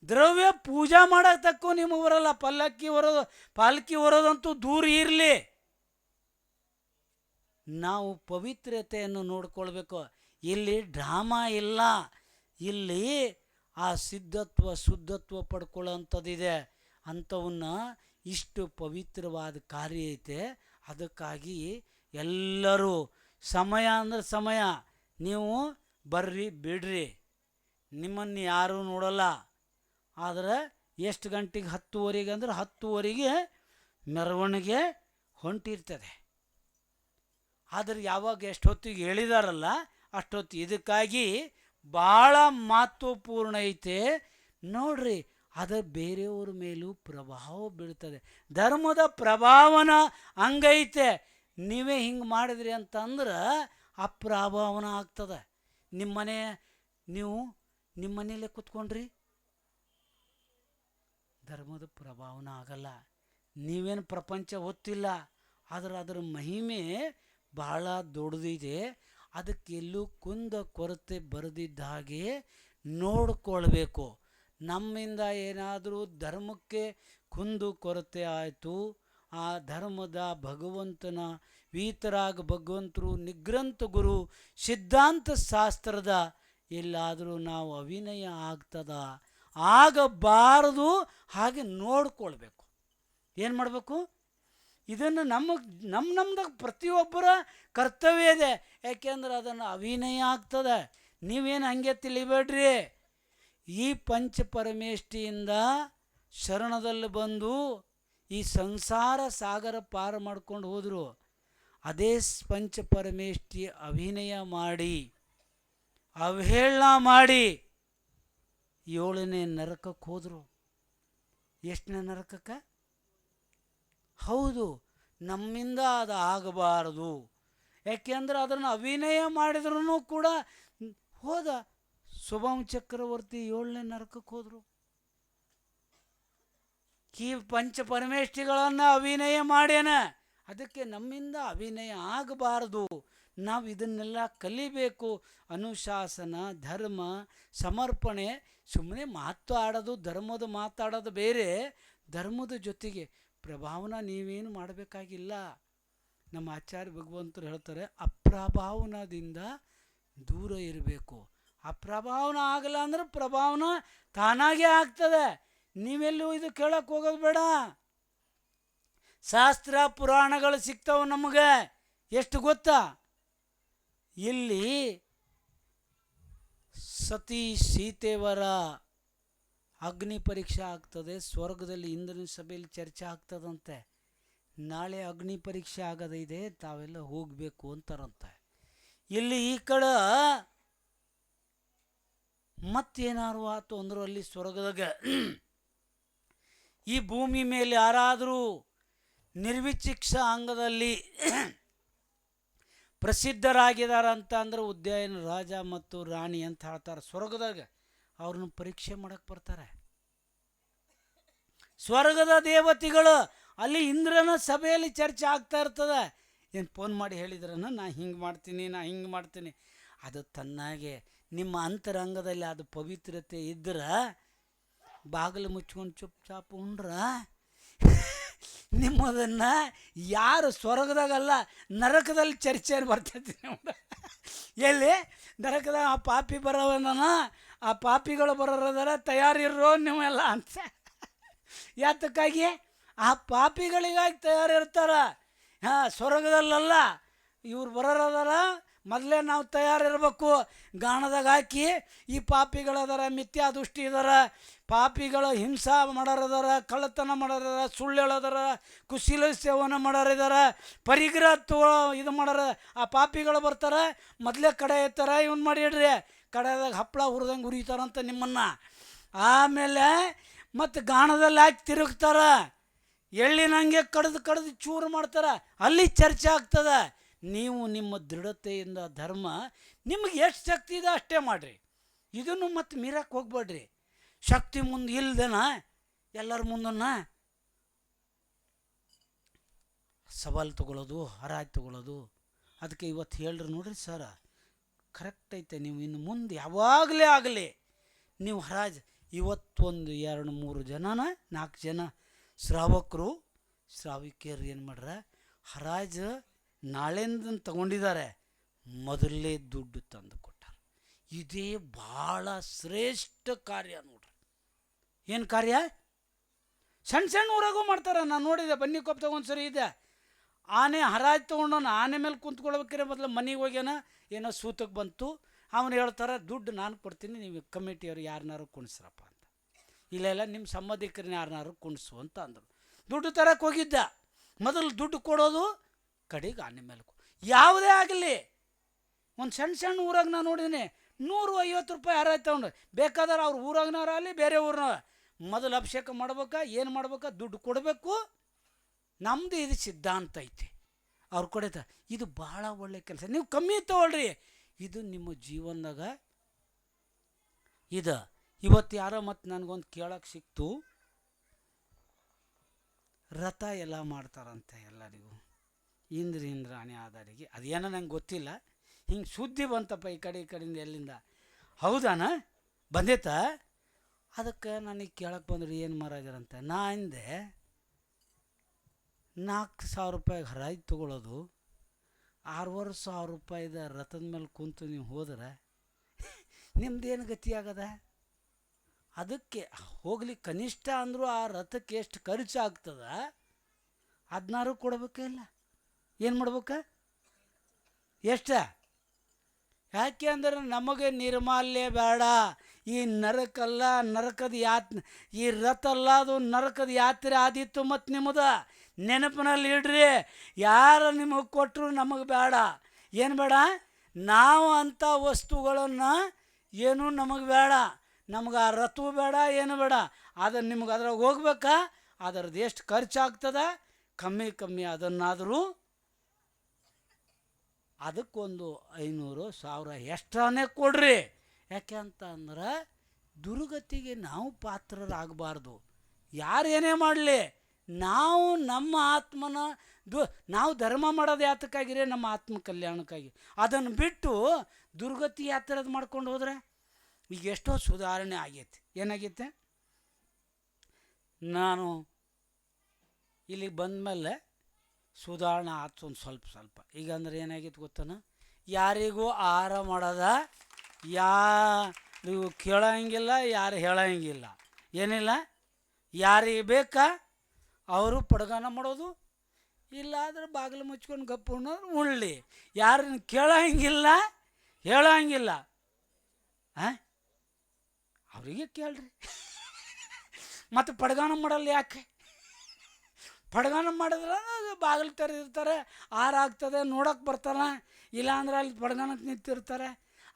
ದ್ರವ್ಯ ಪೂಜಾ ಮಾಡತಕ್ಕೂ ನಿಮಗೆ ಬರಲ್ಲ. ಪಾಲ್ಕಿ ಹೊರೋದಂತೂ ದೂರ ಇರಲಿ. ನಾವು ಪವಿತ್ರತೆಯನ್ನು ನೋಡ್ಕೊಳ್ಬೇಕು. ಇಲ್ಲಿ ಡ್ರಾಮಾ ಇಲ್ಲ. ಇಲ್ಲಿ ಆ ಸಿದ್ಧತ್ವ ಶುದ್ಧತ್ವ ಪಡ್ಕೊಳ್ಳೋಂಥದ್ದಿದೆ. ಅಂಥವನ್ನ ಇಷ್ಟು ಪವಿತ್ರವಾದ ಕಾರ್ಯ ಐತೆ. ಅದಕ್ಕಾಗಿ ಎಲ್ಲರೂ ಸಮಯ ಅಂದರೆ ಸಮಯ, ನೀವು ಬರ್ರಿ ಬಿಡ್ರಿ, ನಿಮ್ಮನ್ನು ಯಾರೂ ನೋಡಲ್ಲ. ಆದರೆ ಎಷ್ಟು ಗಂಟೆಗೆ? 10:30 ಅಂದ್ರೆ 10:30 ಮೆರವಣಿಗೆ ಹೊಂಟಿರ್ತದೆ. ಆದರೆ ಯಾವಾಗ ಎಷ್ಟೊತ್ತಿಗೆ ಹೇಳಿದಾರಲ್ಲ ಅಷ್ಟೊತ್ತು. ಇದಕ್ಕಾಗಿ ಭಾಳ ಮಹತ್ವಪೂರ್ಣ ಐತೆ ನೋಡ್ರಿ. ಅದು ಬೇರೆಯವ್ರ ಮೇಲೂ ಪ್ರಭಾವ ಬೀಳ್ತದೆ. ಧರ್ಮದ ಪ್ರಭಾವನ ಹಂಗೈತೆ. ನೀವೇ ಹಿಂಗೆ ಮಾಡಿದ್ರಿ ಅಂತಂದ್ರೆ ಅಪ್ರಭಾವನ ಆಗ್ತದೆ. ನೀವು ನಿಮ್ಮ ಮನೆಯಲ್ಲೇ ಕೂತ್ಕೊಂಡ್ರಿ, ಧರ್ಮದ ಪ್ರಭಾವನ ಆಗಲ್ಲ. ನೀವೇನು ಪ್ರಪಂಚ ಗೊತ್ತಿಲ್ಲ, ಆದರೆ ಅದರ ಮಹಿಮೆ ಬಹಳ ದೊಡ್ಡದಿದೆ. ಅದಕ್ಕೆಲ್ಲೂ ಕುಂದ ಕೊರತೆ ಬರದಿದ್ದ ಹಾಗೆ ನೋಡಿಕೊಳ್ಬೇಕು. ನಮ್ಮಿಂದ ಏನಾದರೂ ಧರ್ಮಕ್ಕೆ ಕುಂದು ಕೊರತೆ ಆಯಿತು, ಆ ಧರ್ಮದ ಭಗವಂತನ ವೀತರಾಗ ಭಗವಂತರು ನಿಗ್ರಂಥ ಗುರು ಸಿದ್ಧಾಂತ ಶಾಸ್ತ್ರದ ಎಲ್ಲಾದರೂ ನಾವು ಅವಿನಯ ಆಗ್ತದ? ಆಗಬಾರದು. ಹಾಗೆ ನೋಡ್ಕೊಳ್ಬೇಕು. ಏನು ಮಾಡಬೇಕು? ಇದನ್ನು ನಮ್ಮದಾಗ ಪ್ರತಿಯೊಬ್ಬರ ಕರ್ತವ್ಯ ಇದೆ. ಯಾಕೆಂದ್ರೆ ಅದನ್ನು ಅವಿನಯ ಆಗ್ತದೆ. ನೀವೇನು ಹಂಗೆ ತಿಳಿಬೇಡ್ರಿ. ಈ ಪಂಚಪರಮೇಷ್ಠಿಯಿಂದ ಶರಣದಲ್ಲಿ ಬಂದು ಈ ಸಂಸಾರ ಸಾಗರ ಪಾರು ಮಾಡ್ಕೊಂಡು ಹೋದರು. ಅದೇ ಪಂಚಪರಮೇಷ್ಠಿ ಅಭಿನಯ ಮಾಡಿ ಅವಹೇಳನ ಮಾಡಿ 7ನೇ ನರಕಕ್ಕೆ ಹೋದರು. ಎಷ್ಟನೇ ನರಕಕ್ಕೆ? ಹೌದು, ನಮ್ಮಿಂದ ಅದು ಆಗಬಾರದು. ಯಾಕೆಂದ್ರೆ ಅದನ್ನು ಅಭಿನಯ ಮಾಡಿದ್ರೂ ಕೂಡ ಹೋದ. ಸುಭಾಮ ಚಕ್ರವರ್ತಿ 7ನೇ ನರಕಕ್ಕೆ ಹೋದರು. ಈ ಪಂಚಪರಮೇಷ್ಠಿಗಳನ್ನು ಅಭಿನಯ ಮಾಡ್ಯಾನ. ಅದಕ್ಕೆ ನಮ್ಮಿಂದ ಅಭಿನಯ ಆಗಬಾರದು. ನಾವು ಇದನ್ನೆಲ್ಲ ಕಲಿಬೇಕು. ಅನುಶಾಸನ, ಧರ್ಮ, ಸಮರ್ಪಣೆ. ಸುಮ್ಮನೆ ಮಾತಾಡೋದು, ಧರ್ಮದ ಮಾತಾಡೋದು ಬೇರೆ. ಧರ್ಮದ ಜೊತೆಗೆ ಪ್ರಭಾವನ ನೀವೇನು ಮಾಡಬೇಕಾಗಿಲ್ಲ. ನಮ್ಮ ಆಚಾರ್ಯ ಭಗವಂತರು ಹೇಳ್ತಾರೆ, ಅಪ್ರಭಾವನದಿಂದ ದೂರ ಇರಬೇಕು. ಅಪ್ರಭಾವನ ಆಗಲ್ಲ ಅಂದ್ರೆ ಪ್ರಭಾವನ ತಾನಾಗೇ ಆಗ್ತದೆ. ನೀವೆಲ್ಲೂ ಇದು ಕೇಳಕ್ಕೆ ಹೋಗೋದು ಬೇಡ. ಶಾಸ್ತ್ರ ಪುರಾಣಗಳು ಸಿಗ್ತಾವೆ ನಮಗೆ. ಎಷ್ಟು ಗೊತ್ತಾ? ಇಲ್ಲಿ ಸತಿ ಸೀತೆಯವರ ಅಗ್ನಿ ಪರೀಕ್ಷೆ ಆಗ್ತದೆ. ಸ್ವರ್ಗದಲ್ಲಿ ಇಂದ್ರನ ಸಭೆಯಲ್ಲಿ ಚರ್ಚೆ ಆಗ್ತದಂತೆ. ನಾಳೆ ಅಗ್ನಿ ಪರೀಕ್ಷೆ ಆಗೋದಿದೆ, ತಾವೆಲ್ಲ ಹೋಗಬೇಕು ಅಂತಾರಂತೆ. ಇಲ್ಲಿ ಈ ಕಡೆ ಮತ್ತೇನಾರು ಆಯ್ತು ಅಂದರು ಅಲ್ಲಿ ಸ್ವರ್ಗದಾಗ ಈ ಭೂಮಿ ಮೇಲೆ ಯಾರಾದರೂ ನಿರ್ವಿಚಿಕ್ಷ ಅಂಗದಲ್ಲಿ ಪ್ರಸಿದ್ಧರಾಗಿದ್ದಾರಂತ ಅಂದ್ರೆ ಉದ್ಯಾಯನ ರಾಜ ಮತ್ತು ರಾಣಿ ಅಂತ ಹೇಳ್ತಾರೆ. ಸ್ವರ್ಗದಾಗ ಅವ್ರನ್ನ ಪರೀಕ್ಷೆ ಮಾಡಕ್ಕೆ ಬರ್ತಾರೆ. ಸ್ವರ್ಗದ ದೇವತೆಗಳು ಅಲ್ಲಿ ಇಂದ್ರನ ಸಭೆಯಲ್ಲಿ ಚರ್ಚೆ ಆಗ್ತಾ ಇರ್ತದೆ. ಏನು ಫೋನ್ ಮಾಡಿ ಹೇಳಿದ್ರನ, ನಾ ಹಿಂಗೆ ಮಾಡ್ತೀನಿ, ನಾ ಹಿಂಗೆ ಮಾಡ್ತೀನಿ. ಅದು ತನ್ನಾಗೆ ನಿಮ್ಮ ಅಂತರಂಗದಲ್ಲಿ ಅದು ಪವಿತ್ರತೆ ಇದ್ರೆ ಬಾಗಿಲು ಮುಚ್ಕೊಂಡು ಚುಪ್ಚಾಪ್ ಉಂಡ್ರ ನಿಮ್ಮದನ್ನು ಯಾರು ಸ್ವರ್ಗದಾಗಲ್ಲ ನರಕದಲ್ಲಿ ಚರ್ಚೆ ಬರ್ತೈತಿ. ಎಲ್ಲಿ ನರಕದಾಗ ಆ ಪಾಪಿ ಬರೋವನ, ಆ ಪಾಪಿಗಳು ಬರೋದರ ತಯಾರಿರೋ ನೀವೆಲ್ಲ ಅಂತ. ಯಾತಕ್ಕಾಗಿ? ಆ ಪಾಪಿಗಳಿಗಾಗಿ ತಯಾರಿರ್ತಾರೆ. ಸ್ವರ್ಗದಲ್ಲ, ಇವ್ರು ಬರೋದರ ಮೊದಲೇ ನಾವು ತಯಾರಿರ್ಬೇಕು. ಗಾಣದಾಗ ಹಾಕಿ ಈ ಪಾಪಿಗಳದಾರ, ಮಿಥ್ಯಾ ದೃಷ್ಟಿ ಇದಾರ, ಪಾಪಿಗಳು ಹಿಂಸಾ ಮಾಡೋರದಾರ, ಕಳ್ಳತನ ಮಾಡೋರದಾರ, ಸುಳ್ಳು ಹೇಳೋದಾರ, ಕುಶೀಲ ಸೇವನೆ ಮಾಡೋರಿದಾರ, ಪರಿಗ್ರಹ ಇದು ಮಾಡೋರ. ಆ ಪಾಪಿಗಳು ಬರ್ತಾರೆ, ಮೊದಲೇ ಕಡೆ ಎತ್ತಾರೆ, ಇವನು ಮಾಡಿಡ್ರಿ ಕಡೆದಾಗ ಹಪ್ಪಳ ಹುರಿದಂಗೆ ಹುರಿತಾರಂತ ನಿಮ್ಮನ್ನು. ಆಮೇಲೆ ಮತ್ತು ಗಾಣದಲ್ಲಿ ಹಾಕಿ ತಿರುಗ್ತಾರೆ, ಎಳ್ಳಿನಂಗೆ ಕಡ್ದು ಚೂರು ಮಾಡ್ತಾರೆ. ಅಲ್ಲಿ ಚರ್ಚೆ ಆಗ್ತದೆ. ನೀವು ನಿಮ್ಮ ದೃಢತೆಯಿಂದ ಧರ್ಮ ನಿಮಗೆ ಎಷ್ಟು ಶಕ್ತಿ ಇದೆ ಅಷ್ಟೇ ಮಾಡಿರಿ. ಇದನ್ನು ಮತ್ತು ಮೀರಕ್ಕೆ ಹೋಗ್ಬೇಡ್ರಿ. ಶಕ್ತಿ ಮುಂದೆ ಇಲ್ದೇನ ಎಲ್ಲರ ಮುಂದನ್ನ ಸವಾಲು ತಗೊಳ್ಳೋದು, ಹರಾಜು ತಗೊಳ್ಳೋದು. ಅದಕ್ಕೆ ಇವತ್ತು ಹೇಳ್ರಿ ನೋಡ್ರಿ ಸರ, ಕರೆಕ್ಟ್ ಐತೆ. ನೀವು ಇನ್ನು ಮುಂದೆ ಯಾವಾಗಲೇ ಆಗಲಿ ನೀವು ಹರಾಜು ಇವತ್ತೊಂದು 2-3 ಜನನ 4 ಜನ ಶ್ರಾವಕರು ಶ್ರಾವಿಕಿಯರು ಏನು ಮಾಡ್ರ, ಹರಾಜು ನಾಳೆಂದ ತಗೊಂಡಿದ್ದಾರೆ, ಮೊದಲೇ ದುಡ್ಡು ತಂದು ಕೊಟ್ಟಾರೆ. ಇದೇ ಭಾಳ ಶ್ರೇಷ್ಠ ಕಾರ್ಯ ನೋಡ್ರಿ. ಏನು ಕಾರ್ಯ? ಸಣ್ಣ ಊರಾಗೂ ಮಾಡ್ತಾರೆ. ನಾನು ನೋಡಿದೆ, ಬನ್ನಿ ಕೊಪ್ಪ ಒಂದು ಸರಿ ಇದೆ. ಆನೆ ಹರಾಜು ತೊಗೊಂಡವನು ಆನೆ ಮೇಲೆ ಕುಂತ್ಕೊಳ್ಬೇಕ್ರೆ ಮೊದಲು ಮನೆಗೆ ಹೋಗ್ಯಾನ, ಏನೋ ಸೂತಕ್ಕೆ ಬಂತು. ಅವನು ಹೇಳ್ತಾರೆ ದುಡ್ಡು ನಾನು ಕೊಡ್ತೀನಿ, ನೀವು ಕಮಿಟಿಯವರು ಯಾರನ್ನಾರು ಕುಣಿಸ್ರಪ್ಪ ಅಂತ. ಇಲ್ಲ ನಿಮ್ಮ ಸಂಬಂಧಿಕರನ್ನ ಯಾರನ್ನಾರು ಕುಣಿಸು ಅಂತ ಅಂದರು. ದುಡ್ಡು ತರಕ್ಕೆ ಹೋಗಿದ್ದ, ಮೊದಲು ದುಡ್ಡು ಕೊಡೋದು, ಕಡೆಗೆ ಆನೆ ಮೇಲೆ ಯಾವುದೇ ಆಗಲಿ. ಒಂದು ಸಣ್ಣ ಊರಾಗ ನಾನು ನೋಡಿದ್ದೀನಿ, 150 ರೂಪಾಯಿ ಯಾರಾಯ್ತು ತಗೊಂಡು, ಬೇಕಾದ್ರೆ ಅವ್ರ ಊರಾಗನವರಾಗಲಿ ಬೇರೆ ಊರಿನವ ಮೊದಲು ಅಭಿಷೇಕ ಮಾಡ್ಬೇಕಾ, ಏನು ಮಾಡ್ಬೇಕಾ, ದುಡ್ಡು ಕೊಡಬೇಕು. ನಮ್ಮದು ಇದು ಸಿದ್ಧಾಂತ ಐತಿ, ಅವ್ರು ಕೊಡೈತ. ಇದು ಭಾಳ ಒಳ್ಳೆ ಕೆಲಸ. ನೀವು ಕಮ್ಮಿ ತಗೊಳ್ರಿ, ಇದು ನಿಮ್ಮ ಜೀವನದಾಗ ಇದು. ಇವತ್ತು ಯಾರೋ ಮತ್ತು ನನಗೊಂದು ಕೇಳೋಕ್ಕೆ ಸಿಕ್ತು, ರಥ ಎಲ್ಲ ಮಾಡ್ತಾರಂತೆ ಎಲ್ಲರಿಗೂ, ಇಂದ್ರಾಣಿ ಆಧಾರಿಗೆ. ಅದೇನೋ ನಂಗೆ ಗೊತ್ತಿಲ್ಲ, ಹಿಂಗೆ ಸುದ್ದಿ ಬಂತಪ್ಪ ಈ ಕಡೆಯಿಂದ ಎಲ್ಲಿಂದ. ಹೌದಾನ ಬಂದೈತಾ? ಅದಕ್ಕೆ ನನಗೆ ಕೇಳಕ್ಕೆ ಬಂದ್ರೆ ಏನು ಮಾರಾಜರಂತೆ. ನಾ ಹಿಂದೆ 4,000 ರೂಪಾಯಿಗೆ ಹರಾಜು ತೊಗೊಳೋದು, 6,500 ರೂಪಾಯಿದ ರಥದ ಮೇಲೆ ಕುಂತು ನೀವು ಹೋದ್ರೆ ನಿಮ್ದೇನು ಗತಿ ಆಗದ? ಅದಕ್ಕೆ ಹೋಗ್ಲಿ, ಕನಿಷ್ಠ ಅಂದರೂ ಆ ರಥಕ್ಕೆ ಎಷ್ಟು ಖರ್ಚು ಆಗ್ತದ ಅದನ್ನಾರು ಕೊಡ್ಬೇಕಿಲ್ಲ. ಏನು ಮಾಡ್ಬೇಕ? ಎಷ್ಟ? ಯಾಕೆ ಅಂದ್ರೆ ನಮಗೆ ನಿರ್ಮಾಲ್ಯ ಬೇಡ. ಈ ನರಕಲ್ಲ, ನರಕದ ಈ ರಥ ಅಲ್ಲ, ಅದು ನರಕದ ಯಾತ್ರೆ ಆದಿತ್ತು. ಮತ್ತು ನಿಮ್ಮದು ನೆನಪಿನಲ್ಲಿ ಇಡ್ರಿ, ಯಾರು ನಿಮಗೆ ಕೊಟ್ಟರು ನಮಗೆ ಬೇಡ. ಏನು ಬೇಡ? ನಾವು ಅಂಥ ವಸ್ತುಗಳನ್ನು ಏನೂ ನಮಗೆ ಬೇಡ. ನಮ್ಗೆ ಆ ರಥವೂ ಬೇಡ, ಏನು ಬೇಡ. ಅದನ್ನು ನಿಮ್ಗೆ ಅದ್ರಾಗ ಹೋಗ್ಬೇಕಾ, ಅದರದ್ದು ಎಷ್ಟು ಖರ್ಚಾಗ್ತದ ಕಮ್ಮಿ ಅದನ್ನಾದರೂ ಅದಕ್ಕೊಂದು 500,000 ಎಷ್ಟಾನೇ ಕೊಡ್ರಿ. ಯಾಕೆ ಅಂತ ಅಂದ್ರೆ ದುರ್ಗತಿಗೆ ನಾವು ಪಾತ್ರರಾಗಬಾರ್ದು. ಯಾರೇನೇ ಮಾಡಲಿ, ನಾವು ನಮ್ಮ ಆತ್ಮನ ನಾವು ಧರ್ಮ ಮಾಡೋದು ಯಾತಕ್ಕಾಗಿರೇ? ನಮ್ಮ ಆತ್ಮ ಕಲ್ಯಾಣಕ್ಕಾಗಿ. ಅದನ್ನು ಬಿಟ್ಟು ದುರ್ಗತಿ ಯಾತ್ರದ ಮಾಡ್ಕೊಂಡು ಹೋದರೆ ಈಗ ಎಷ್ಟೋ ಸುಧಾರಣೆ ಆಗೈತೆ. ಏನಾಗೈತೆ? ನಾನು ಇಲ್ಲಿಗೆ ಬಂದಮೇಲೆ ಸುಧಾರಣೆ ಆಯ್ತು ಒಂದು ಸ್ವಲ್ಪ. ಈಗ ಅಂದ್ರೆ ಏನಾಗಿತ್ತು ಗೊತ್ತಾನ? ಯಾರಿಗೂ ಆಹಾರ ಮಾಡೋದ, ಯಾರಿಗೂ ಕೇಳೋಂಗಿಲ್ಲ, ಯಾರು ಹೇಳೋಂಗಿಲ್ಲ, ಏನಿಲ್ಲ. ಯಾರಿಗೆ ಬೇಕಾ ಅವರು ಪಡ್ಗಾನ ಮಾಡೋದು, ಇಲ್ಲಾದ್ರೆ ಬಾಗಿಲು ಮುಚ್ಕೊಂಡು ಗಪ್ಪು ಉಳ್ಳಿ. ಯಾರನ್ನು ಕೇಳೋಂಗಿಲ್ಲ, ಹೇಳೋಂಗಿಲ್ಲ. ಅವರಿಗೆ ಕೇಳ್ರಿ. ಮತ್ತು ಪಡ್ಗಾನ ಮಾಡಲ್ಲ. ಯಾಕೆ? ಪಡ್ಗಾನ ಮಾಡಿದ್ರೆ ಬಾಗಿಲು ತೆರೆದಿರ್ತಾರೆ, ಆರು ಆಗ್ತದೆ, ನೋಡೋಕೆ ಬರ್ತಾನೆ. ಇಲ್ಲಾಂದ್ರೆ ಅಲ್ಲಿ ಪಡ್ಗಾನಕ್ಕೆ ನಿಂತಿರ್ತಾರೆ.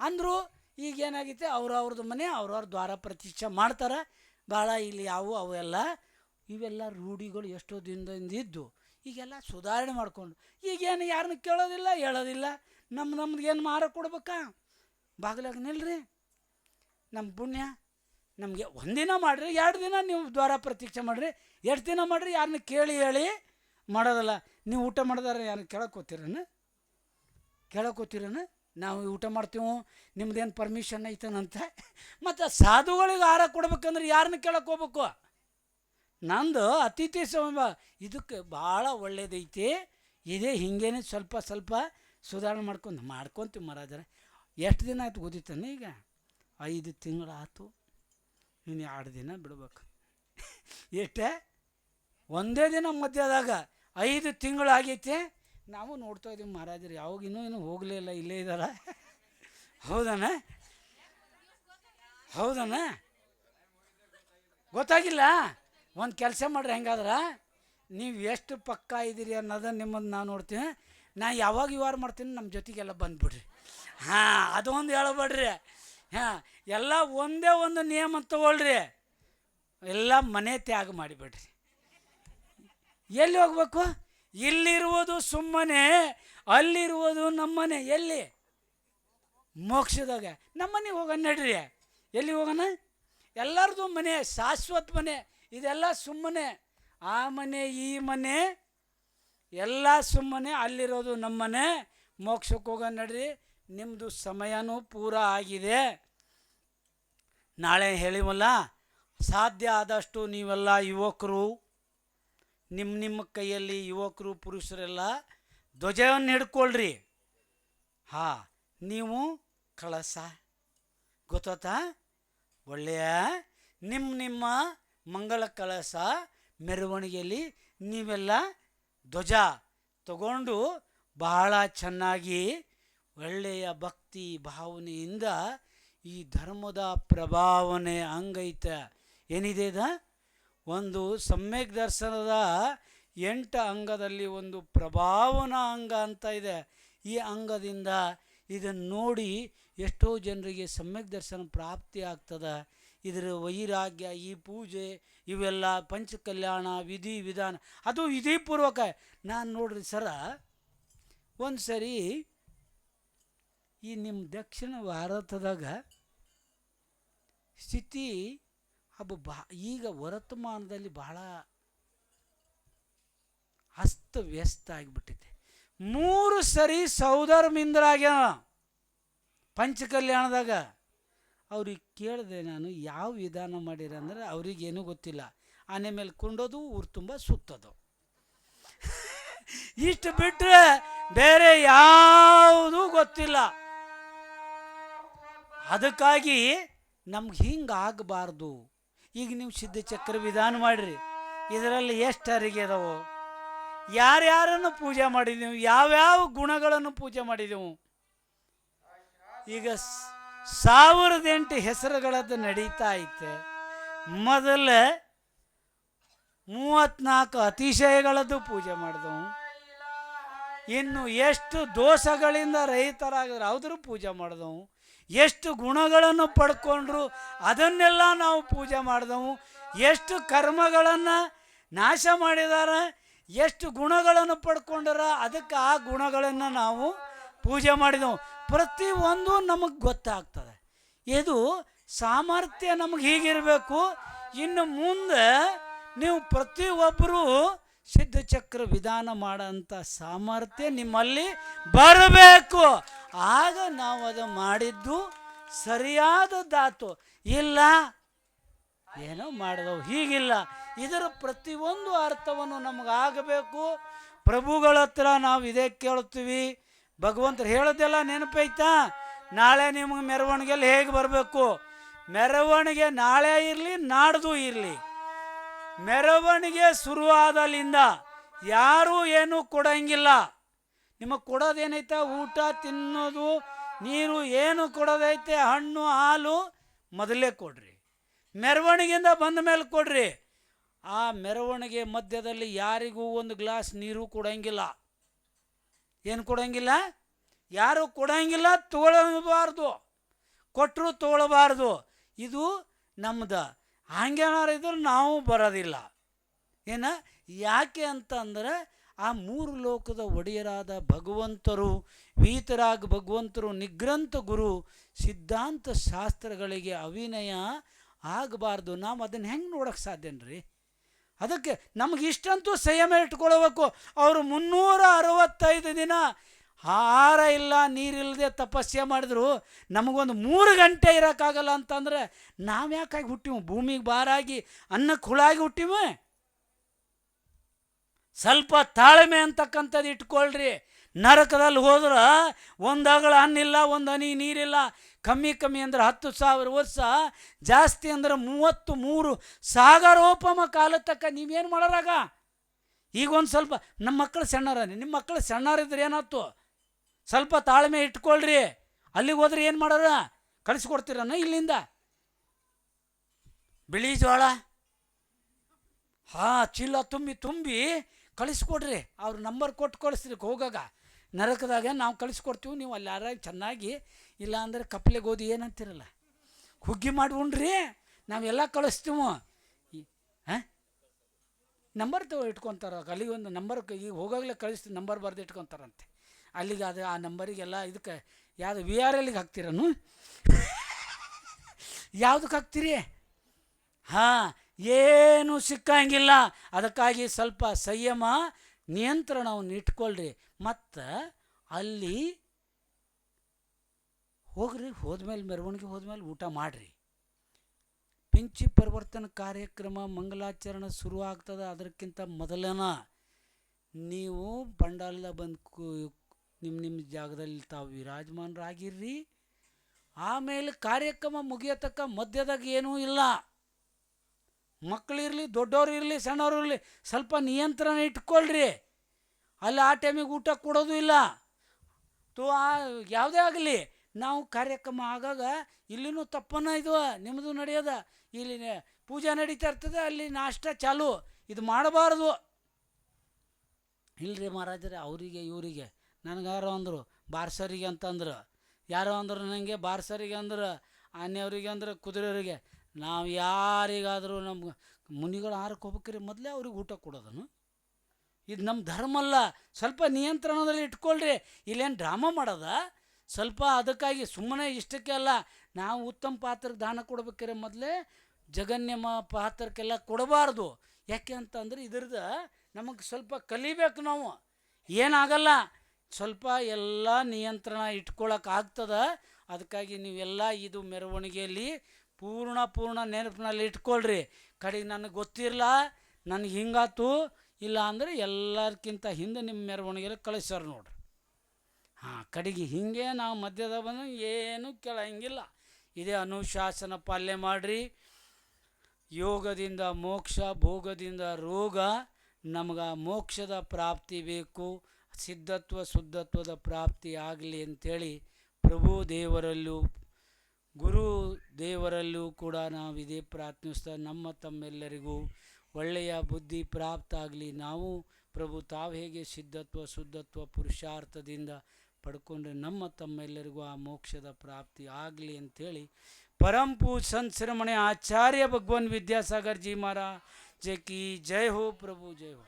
ಅಂದರು ಈಗೇನಾಗೈತೆ, ಅವ್ರವ್ರದ್ದು ಮನೆ ಅವ್ರವ್ರ ದ್ವಾರ ಪ್ರತಿಷ್ಠೆ ಮಾಡ್ತಾರೆ. ಭಾಳ ಇಲ್ಲಿ ಅವೆಲ್ಲ ಇವೆಲ್ಲ ರೂಢಿಗಳು ಎಷ್ಟೋ ದಿನದಿಂದ ಇದ್ದು ಈಗೆಲ್ಲ ಸುಧಾರಣೆ ಮಾಡಿಕೊಂಡು ಈಗೇನು ಯಾರನ್ನ ಕೇಳೋದಿಲ್ಲ, ಹೇಳೋದಿಲ್ಲ. ನಮ್ದು ಏನು ಮಾರ ಕೊಡ್ಬೇಕಾ? ಬಾಗಿಲಾಗ ನಿಲ್ರಿ. ನಮ್ಮ ಪುಣ್ಯ ನಮಗೆ ಒಂದಿನ ಮಾಡಿರಿ, 2 ದಿನ ನೀವು ದ್ವಾರ ಪ್ರತೀಕ್ಷೆ ಮಾಡಿರಿ, 2 ದಿನ ಮಾಡಿರಿ. ಯಾರನ್ನ ಕೇಳಿ ಹೇಳಿ ಮಾಡೋದಲ್ಲ. ನೀವು ಊಟ ಮಾಡಿದಾರೆ ಯಾರನ್ನ ಕೇಳೋಕ್ಕೋತೀರನ? ನಾವು ಊಟ ಮಾಡ್ತೀವಿ, ನಿಮ್ದೇನು ಪರ್ಮಿಷನ್ ಐತನಂತೆ. ಮತ್ತು ಸಾಧುಗಳಿಗೆ ಆಹಾರ ಕೊಡ್ಬೇಕಂದ್ರೆ ಯಾರನ್ನ ಕೇಳಕ್ಕೆ ಹೋಗ್ಬೇಕು? ನಂದು ಅತಿಥಿ ಇದಕ್ಕೆ ಭಾಳ ಒಳ್ಳೇದೈತಿ. ಇದೇ ಹಿಂಗೇನೆ ಸ್ವಲ್ಪ ಸುಧಾರಣೆ ಮಾಡ್ಕೊತೀವಿ ಮಹಾರಾಜರೇ. ಎಷ್ಟು ದಿನ ಆಯ್ತು ಗೊತ್ತಿತ್ತಾನೆ? ಈಗ 5 ತಿಂಗಳು ಆಯ್ತು. ಇನ್ನು 2 ದಿನ ಬಿಡ್ಬೇಕು. ಎಷ್ಟೇ? ಒಂದೇ ದಿನ ಮಧ್ಯದಾಗ 5 ತಿಂಗಳು ಆಗೈತೆ. ನಾವು ನೋಡ್ತಾ ಇದ್ದೀವಿ ಮಹಾರಾಜರು ಯಾವಾಗ ಇನ್ನೂ ಹೋಗಲೇ ಇಲ್ಲ, ಇಲ್ಲೇ ಇದ್ದಾರ. ಹೌದನ ಗೊತ್ತಾಗಿಲ್ಲ. ಒಂದು ಕೆಲಸ ಮಾಡ್ರಿ, ಹೆಂಗಾದ್ರೆ ನೀವು ಎಷ್ಟು ಪಕ್ಕ ಇದ್ದೀರಿ ಅನ್ನೋದನ್ನು ನಿಮ್ಮನ್ನು ನಾನು ನೋಡ್ತೀನಿ. ನಾ ಯಾವಾಗ ವ್ಯವಹಾರ ಮಾಡ್ತೀನಿ ನಮ್ಮ ಜೊತೆಗೆಲ್ಲ ಬಂದುಬಿಡ್ರಿ. ಅದೊಂದು ಹೇಳಬೇಡ್ರಿ. ಎಲ್ಲ ಒಂದೇ ಒಂದು ನಿಯಮ ತಗೊಳ್ರಿ, ಎಲ್ಲ ಮನೆ ತ್ಯಾಗ ಮಾಡಿಬಿಡ್ರಿ. ಎಲ್ಲಿ ಹೋಗ್ಬೇಕು? ಇಲ್ಲಿರುವುದು ಸುಮ್ಮನೆ, ಅಲ್ಲಿರುವುದು ನಮ್ಮನೆ. ಎಲ್ಲಿ? ಮೋಕ್ಷದಾಗ. ನಮ್ಮನೆಗೆ ಹೋಗೋಣ ನಡ್ರಿ. ಎಲ್ಲಿ ಹೋಗೋಣ? ಎಲ್ಲರದು ಮನೆ, ಶಾಶ್ವತ ಮನೆ. ಇದೆಲ್ಲ ಸುಮ್ಮನೆ. ಆ ಮನೆ ಈ ಮನೆ ಎಲ್ಲ ಸುಮ್ಮನೆ. ಅಲ್ಲಿರೋದು ನಮ್ಮನೆ. ಮೋಕ್ಷಕ್ಕೆ ಹೋಗೋಣ ನಡ್ರಿ. ನಿಮ್ಮದು ಸಮಯನೂ ಪೂರ ಆಗಿದೆ. ನಾಳೆ ಹೇಳಿವಲ್ಲ, ಸಾಧ್ಯ ಆದಷ್ಟು ನೀವೆಲ್ಲ ಯುವಕರು ನಿಮ್ಮ ಕೈಯಲ್ಲಿ, ಯುವಕರು ಪುರುಷರೆಲ್ಲ ಧ್ವಜವನ್ನು ಹಿಡ್ಕೊಳ್ರಿ. ನೀವು ಕಳಸ ಗೊತ್ತಾ? ಒಳ್ಳೆಯ ನಿಮ್ಮ ಮಂಗಳ ಕಳಸ ಮೆರವಣಿಗೆಯಲ್ಲಿ ನೀವೆಲ್ಲ ಧ್ವಜ ತಗೊಂಡು ಬಹಳ ಚೆನ್ನಾಗಿ ಒಳ್ಳೆಯ ಭಕ್ತಿ ಭಾವನೆಯಿಂದ ಈ ಧರ್ಮದ ಪ್ರಭಾವನೆ ಹಂಗೈತೆ. ಏನಿದೆ ಇದ ಒಂದು ಸಮ್ಯಕ್ ದರ್ಶನದ 8 ಅಂಗದಲ್ಲಿ ಒಂದು ಪ್ರಭಾವನಾ ಅಂಗ ಅಂತ ಇದೆ. ಈ ಅಂಗದಿಂದ ಇದನ್ನು ನೋಡಿ ಎಷ್ಟೋ ಜನರಿಗೆ ಸಮ್ಯಕ್ ದರ್ಶನ ಪ್ರಾಪ್ತಿ ಆಗ್ತದೆ. ಇದರ ವೈರಾಗ್ಯ, ಈ ಪೂಜೆ, ಇವೆಲ್ಲ ಪಂಚಕಲ್ಯಾಣ ವಿಧಿ ವಿಧಾನ, ಅದು ವಿಧಿಪೂರ್ವಕ. ನಾನು ನೋಡ್ರಿ ಸರ, ಒಂದು ಸರಿ ಈ ನಿಮ್ಮ ದಕ್ಷಿಣ ಭಾರತದಾಗ ಸ್ಥಿತಿ ಈಗ ವರ್ತಮಾನದಲ್ಲಿ ಬಹಳ ಅಸ್ತವ್ಯಸ್ತ ಆಗಿಬಿಟ್ಟಿದೆ. 3 ಸರಿ ಸೌಧರ್ಮಿಂದ್ರಾಗ್ಯಾನ ಪಂಚಕಲ್ಯಾಣದಾಗ. ಅವ್ರಿಗೆ ಕೇಳಿದೆ ನಾನು, ಯಾವ ವಿಧಾನ ಮಾಡಿರಂದ್ರೆ ಅವ್ರಿಗೇನೂ ಗೊತ್ತಿಲ್ಲ. ಆನೆ ಮೇಲೆ ಕೊಂಡೋದು ಊರು ತುಂಬ ಸುತ್ತೋದು ಇಷ್ಟು ಬಿಟ್ಟರೆ ಬೇರೆ ಯಾವುದೂ ಗೊತ್ತಿಲ್ಲ. ಅದಕ್ಕಾಗಿ ನಮ್ಗೆ ಹಿಂಗೆ ಆಗಬಾರ್ದು. ಈಗ ನೀವು ಸಿದ್ಧಚಕ್ರ ವಿಧಾನ ಮಾಡಿರಿ, ಇದರಲ್ಲಿ ಎಷ್ಟು ಅರಿಗೆ ಅದಾವು, ಯಾರ್ಯಾರನ್ನು ಪೂಜೆ ಮಾಡಿದೆವು, ಯಾವ್ಯಾವ ಗುಣಗಳನ್ನು ಪೂಜೆ ಮಾಡಿದೆವು. ಈಗ 1008 ಹೆಸರುಗಳದ್ದು ನಡೀತಾ ಐತೆ. ಮೊದಲ 34 ಅತಿಶಯಗಳದ್ದು ಪೂಜೆ ಮಾಡಿದೆವು. ಇನ್ನು ಎಷ್ಟು ದೋಷಗಳಿಂದ ರಹಿತರಾಗಿದ್ರೆ ಅವ್ರ ಪೂಜೆ ಮಾಡಿದೆವು. ಎಷ್ಟು ಗುಣಗಳನ್ನು ಪಡ್ಕೊಂಡ್ರು ಅದನ್ನೆಲ್ಲ ನಾವು ಪೂಜೆ ಮಾಡಿದೆವು. ಎಷ್ಟು ಕರ್ಮಗಳನ್ನು ನಾಶ ಮಾಡಿದಾರೆ, ಎಷ್ಟು ಗುಣಗಳನ್ನು ಪಡ್ಕೊಂಡಾರ, ಅದಕ್ಕೆ ಆ ಗುಣಗಳನ್ನು ನಾವು ಪೂಜೆ ಮಾಡಿದೆವು. ಪ್ರತಿಯೊಂದು ನಮಗೆ ಗೊತ್ತಾಗ್ತದೆ. ಇದು ಸಾಮರ್ಥ್ಯ ನಮಗೆ ಹೀಗಿರಬೇಕು. ಇನ್ನು ಮುಂದೆ ನೀವು ಪ್ರತಿಯೊಬ್ಬರೂ ಸಿದ್ಧಚಕ್ರ ವಿಧಾನ ಮಾಡೋಂಥ ಸಾಮರ್ಥ್ಯ ನಿಮ್ಮಲ್ಲಿ ಬರಬೇಕು. ಆಗ ನಾವು ಅದು ಮಾಡಿದ್ದು ಸರಿಯಾದದ್ದಾತು. ಇಲ್ಲ ಏನೋ ಮಾಡಿದವು, ಹೀಗಿಲ್ಲ. ಇದರ ಪ್ರತಿಯೊಂದು ಅರ್ಥವನ್ನು ನಮಗಾಗಬೇಕು. ಪ್ರಭುಗಳ ಹತ್ರ ನಾವು ಇದೇ ಕೇಳ್ತೀವಿ. ಭಗವಂತರು ಹೇಳೋದೆಲ್ಲ ನೆನಪೈತಾ? ನಾಳೆ ನಿಮಗೆ ಮೆರವಣಿಗೆಯಲ್ಲಿ ಹೇಗೆ ಬರಬೇಕು, ಮೆರವಣಿಗೆ ನಾಳೆ ಇರಲಿ ನಾಡ್ದು ಇರಲಿ, ಮೆರವಣಿಗೆ ಶುರುವಾದಲ್ಲಿಂದ ಯಾರೂ ಏನೂ ಕೊಡೋಂಗಿಲ್ಲ. ನಿಮಗೆ ಕೊಡೋದೇನೈತೆ, ಊಟ ತಿನ್ನೋದು ನೀರು ಏನು ಕೊಡೋದೈತೆ, ಹಣ್ಣು ಹಾಲು ಮೊದಲೇ ಕೊಡ್ರಿ. ಮೆರವಣಿಗೆಯಿಂದ ಬಂದ ಮೇಲೆ ಕೊಡ್ರಿ. ಆ ಮೆರವಣಿಗೆ ಮಧ್ಯದಲ್ಲಿ ಯಾರಿಗೂ ಒಂದು ಗ್ಲಾಸ್ ನೀರು ಕೊಡೋಂಗಿಲ್ಲ. ಏನು ಕೊಡೋಂಗಿಲ್ಲ? ಯಾರು ಕೊಡೋಂಗಿಲ್ಲ, ತೊಗೊಳಬಾರ್ದು, ಕೊಟ್ಟರು ತೊಗೊಳಬಾರ್ದು. ಇದು ನಮ್ದು. ಹಂಗೇನಾರು ಇದ್ರೆ ನಾವು ಬರೋದಿಲ್ಲ. ಯಾಕೆ ಅಂತಂದರೆ ಆ 3 ಲೋಕದ ಒಡೆಯರಾದ ಭಗವಂತರು, ವೀತರಾಗ ಭಗವಂತರು, ನಿಗ್ರಂಥ ಗುರು, ಸಿದ್ಧಾಂತ ಶಾಸ್ತ್ರಗಳಿಗೆ ಅವಿನಯ ಆಗಬಾರ್ದು. ನಾವು ಅದನ್ನು ಹೆಂಗೆ ನೋಡೋಕ್ಕೆ ಸಾಧ್ಯನ್ರಿ? ಅದಕ್ಕೆ ನಮಗೆ ಇಷ್ಟಂತೂ ಸಂಯಮ ಇಟ್ಕೊಳ್ಬೇಕು. ಅವರು 365 ದಿನ ಆಹಾರ ಇಲ್ಲ ನೀರಿಲ್ಲದೆ ತಪಸ್ಸೆ ಮಾಡಿದ್ರು. ನಮಗೊಂದು 3 ಗಂಟೆ ಇರೋಕ್ಕಾಗಲ್ಲ ಅಂತಂದರೆ ನಾವು ಯಾಕಾಗಿ ಹುಟ್ಟಿವು? ಭೂಮಿಗೆ ಬಾರಾಗಿ ಅನ್ನಕ್ಕೆ ಹುಳಾಗಿ ಹುಟ್ಟಿವೆ. ಸ್ವಲ್ಪ ತಾಳ್ಮೆ ಅಂತಕ್ಕಂಥದ್ದು ಇಟ್ಕೊಳ್ರಿ. ನರಕದಲ್ಲಿ ಹೋದ್ರೆ ಒಂದು ಅಗಳ ಹಣ್ಣಿಲ್ಲ, ಒಂದು ಹನಿ ನೀರಿಲ್ಲ. ಕಮ್ಮಿ ಅಂದ್ರೆ 10,000 ವರ್ಷ, ಜಾಸ್ತಿ ಅಂದ್ರೆ 33 ಸಾಗರೋಪಮ ಕಾಲ ತಕ್ಕ ನೀವೇನು ಮಾಡೋರಾಗ? ಈಗ ಒಂದು ಸ್ವಲ್ಪ ನಮ್ಮ ಮಕ್ಕಳು ಸಣ್ಣರ, ನಿಮ್ಮ ಮಕ್ಕಳು ಸಣ್ಣರಿದ್ರೆ ಏನಾಯ್ತು? ಸ್ವಲ್ಪ ತಾಳ್ಮೆ ಇಟ್ಕೊಳ್ರಿ. ಅಲ್ಲಿಗೆ ಹೋದ್ರೆ ಏನು ಮಾಡೋರ? ಕಳಿಸ್ಕೊಡ್ತೀರನ ಇಲ್ಲಿಂದ ಬಿಳಿ ಜೋಳ ಚೀಲ ತುಂಬಿ ಕಳಿಸ್ಕೊಡ್ರಿ. ಅವ್ರ ನಂಬರ್ ಕೊಟ್ಟು ಕಳಿಸ್ರಿ. ಹೋಗಾಗ ನರಕದಾಗ ನಾವು ಕಳಿಸ್ಕೊಡ್ತೀವಿ, ನೀವು ಅಲ್ಲಿ ಯಾರಾಗ ಚೆನ್ನಾಗಿ, ಇಲ್ಲ ಅಂದರೆ ಕಪ್ಲೆ ಗೋಧಿ ಏನಂತಿರಲ್ಲ ಹುಗ್ಗಿ ಮಾಡಿ ಉಣ್ರಿ, ನಾವೆಲ್ಲ ಕಳಿಸ್ತೀವಿ. ನಂಬರ್ ಇಟ್ಕೊತಾರ. ಅಲ್ಲಿಗೆ ಒಂದು ನಂಬರ್ ಈಗ ಹೋಗಾಗಲೇ ಕಳಿಸ್ತೀವಿ, ನಂಬರ್ ಬರೆದು ಇಟ್ಕೊತಾರಂತೆ. ಅಲ್ಲಿಗೆ ಅದು ಆ ನಂಬರಿಗೆಲ್ಲ ಇದಕ್ಕೆ ಯಾವುದು VRLಗೆ ಹಾಕ್ತೀರನು ಯಾವುದಕ್ಕೆ ಹಾಕ್ತೀರಿ? ಏನು ಸಿಕ್ಕಂಗಿಲ್ಲ. ಅದಕ್ಕಾಗಿ ಸ್ವಲ್ಪ ಸಂಯಮ ನಿಯಂತ್ರಣವನ್ನು ಇಟ್ಕೊಳ್ರಿ. ಮತ್ತು ಅಲ್ಲಿ ಹೋಗ್ರಿ, ಹೋದ್ಮೇಲೆ ಮೆರವಣಿಗೆ ಹೋದ್ಮೇಲೆ ಊಟ ಮಾಡಿರಿ. ಪಿಂಚಿ ಪರಿವರ್ತನ ಕಾರ್ಯಕ್ರಮ ಮಂಗಲಾಚರಣೆ ಶುರು ಆಗ್ತದೆ. ಅದಕ್ಕಿಂತ ಮೊದಲನ ನೀವು ಪಂಡಾಲ ಬಂದು ನಿಮ್ಮ ಜಾಗದಲ್ಲಿ ತಾವು ವಿರಾಜಮಾನರಾಗಿರ್ರಿ. ಆಮೇಲೆ ಕಾರ್ಯಕ್ರಮ ಮುಗಿಯತಕ್ಕ ಮಧ್ಯದಾಗ ಏನೂ ಇಲ್ಲ. ಮಕ್ಕಳಿರಲಿ, ದೊಡ್ಡವರು ಇರಲಿ, ಸಣ್ಣವರು ಇರಲಿ, ಸ್ವಲ್ಪ ನಿಯಂತ್ರಣ ಇಟ್ಕೊಳ್ರಿ. ಅಲ್ಲಿ ಆ ಟೈಮಿಗೆ ಊಟ ಕೊಡೋದು ಇಲ್ಲ. ಯಾವುದೇ ಆಗಲಿ ನಾವು ಕಾರ್ಯಕ್ರಮ ಆಗಾಗ ಇಲ್ಲಿನೂ ತಪ್ಪನ ಇದು ನಿಮ್ಮದು ನಡೆಯೋದ, ಇಲ್ಲಿ ಪೂಜೆ ನಡೀತಾ ಇರ್ತದೆ, ಅಲ್ಲಿ ನಾಷ್ಟ ಚಾಲು, ಇದು ಮಾಡಬಾರ್ದು. ಇಲ್ಲರಿ ಮಹಾರಾಜರೇ, ಅವರಿಗೆ ಇವರಿಗೆ ನನಗೆ ಯಾರೋ ಅಂದರು ಬಾರ್ಸರಿಗೆ ಅಂತಂದ್ರೆ, ಯಾರೋ ಅಂದರು ನನಗೆ ಬಾರ್ಸರಿಗೆ ಅಂದ್ರೆ, ಆನೆಯವರಿಗೆ ಅಂದ್ರೆ, ಕುದುರೆಯವರಿಗೆ. ನಾವು ಯಾರಿಗಾದರೂ ನಮ್ಮ ಮುನಿಗಳು ಆರಕ್ಕೆ ಹೋಗ್ಬೇಕ್ರಿ ಮೊದಲೇ ಅವ್ರಿಗೆ ಊಟ ಕೊಡೋದನ್ನು. ಇದು ನಮ್ಮ ಧರ್ಮ ಅಲ್ಲ. ಸ್ವಲ್ಪ ನಿಯಂತ್ರಣದಲ್ಲಿ ಇಟ್ಕೊಳ್ರಿ. ಇಲ್ಲೇನು ಡ್ರಾಮಾ ಮಾಡೋದ ಸ್ವಲ್ಪ? ಅದಕ್ಕಾಗಿ ಸುಮ್ಮನೆ ಇಷ್ಟಕ್ಕೆ ಅಲ್ಲ, ನಾವು ಉತ್ತಮ ಪಾತ್ರಕ್ಕೆ ದಾನ ಕೊಡ್ಬೇಕಾರೆ ಮೊದಲೇ ಜಗನ್ಯ ಪಾತ್ರಕ್ಕೆಲ್ಲ ಕೊಡಬಾರ್ದು. ಯಾಕೆ ಅಂತಂದ್ರೆ ಇದ್ರದ್ದು ನಮಗೆ ಸ್ವಲ್ಪ ಕಲಿಬೇಕು ನಾವು. ಏನಾಗಲ್ಲ, ಸ್ವಲ್ಪ ಎಲ್ಲ ನಿಯಂತ್ರಣ ಇಟ್ಕೊಳ್ಳೋಕ್ಕಾಗ್ತದೆ. ಅದಕ್ಕಾಗಿ ನೀವೆಲ್ಲ ಇದು ಮೆರವಣಿಗೆಯಲ್ಲಿ ಪೂರ್ಣ ನೆನಪಿನಲ್ಲಿ ಇಟ್ಕೊಳ್ರಿ. ಕಡೆಗೆ ನನಗೆ ಗೊತ್ತಿರಲ್ಲ, ನನಗೆ ಹಿಂಗಾತು ಇಲ್ಲ ಅಂದರೆ ಎಲ್ಲರಿಗಿಂತ ಹಿಂದೆ ನಿಮ್ಮ ಮೆರವಣಿಗೆಯಲ್ಲಿ ಕಳಿಸ್ಯಾರ ನೋಡ್ರಿ. ಕಡೆಗೆ ಹೀಗೆ ನಾವು ಮಧ್ಯದ ಬಂದು ಏನೂ ಕೇಳಂಗಿಲ್ಲ. ಇದೇ ಅನುಶಾಸನ ಪಾಲನೆ ಮಾಡಿರಿ. ಯೋಗದಿಂದ ಮೋಕ್ಷ, ಭೋಗದಿಂದ ರೋಗ. ನಮಗೆ ಮೋಕ್ಷದ ಪ್ರಾಪ್ತಿ ಬೇಕು, ಸಿದ್ಧತ್ವ ಶುದ್ಧತ್ವದ ಪ್ರಾಪ್ತಿ ಆಗಲಿ ಅಂಥೇಳಿ ಪ್ರಭು ದೇವರಲ್ಲೂ ಗುರು ದೇವರಲ್ಲೂ ಕೂಡ ನಾವು ಇದೇ ಪ್ರಾರ್ಥಿಸ್ತಾ ನಮ್ಮ ತಮ್ಮೆಲ್ಲರಿಗೂ ಒಳ್ಳೆಯ ಬುದ್ಧಿ ಪ್ರಾಪ್ತ ಆಗಲಿ. ನಾವು ಪ್ರಭು ತಾವು ಹೇಗೆ ಸಿದ್ಧತ್ವ ಶುದ್ಧತ್ವ ಪುರುಷಾರ್ಥದಿಂದ ಪಡ್ಕೊಂಡ್ರೆ ನಮ್ಮ ತಮ್ಮೆಲ್ಲರಿಗೂ ಆ ಮೋಕ್ಷದ ಪ್ರಾಪ್ತಿ ಆಗಲಿ ಅಂಥೇಳಿ परम पूज संत शिरोमणि आचार्य भगवान विद्यासागर जी महाराज की जय हो। प्रभु जय हो।